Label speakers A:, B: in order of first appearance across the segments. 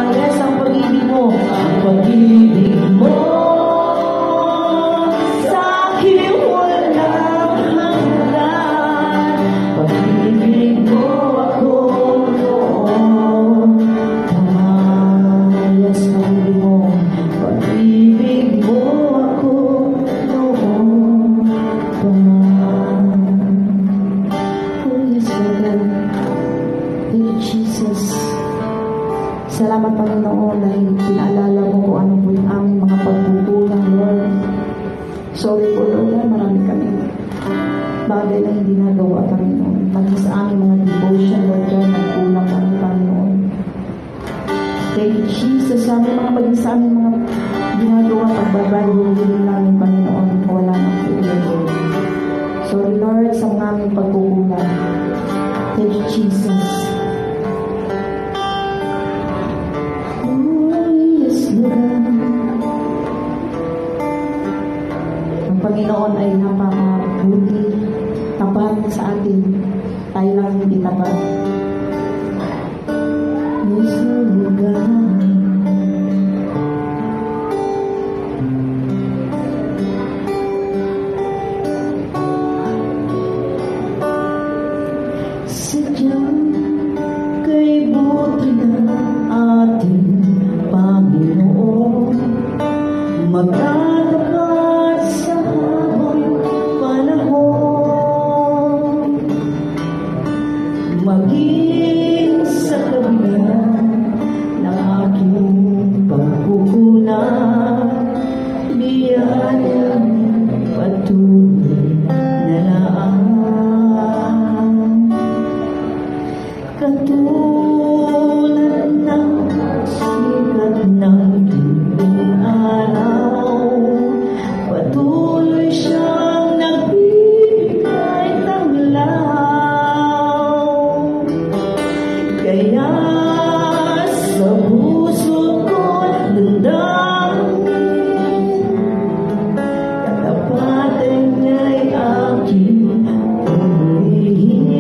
A: Yes, ang pag-ibig mo, ang pag-ibig mo sa akin walang hanggan. Pag-ibig mo ako noon. Yes, pag-ibig mo ako noon. Oh yes, Lord. Thank you, Jesus. Salamat, Panginoon, dahil pinaalala mo kung ano po yung aming mga pagkukulang, Lord. Sorry po, Lord, marami kami bagay na hindi nagawa, Panginoon. Pati sa aming mga devotion, Lord, nagkulang kami, Panginoon. Thank you, Jesus. Sa aming mga paging sa aming mga ginagawa, pagbabago din namin, Panginoon, wala na po, Lord. Sorry, Lord, sa mga aming pagkukulang. Thank you, Jesus. Ang Panginoon ay napakabuti, tapat sa atin. Tayo lang hindi tapat. Sadyang kay buti na ating Panginoon, magtatapat sa habang panahon, maging sa kabila ng aking pagkukulang, biyayang patuloy na lang. Katulad ng sikat ng tinging araw, patuloy siyang nagbibigay tanglaw. Kaya sa puso ko'y damdamin, katapatan niya'y aking pumihing.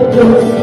B: Diyos.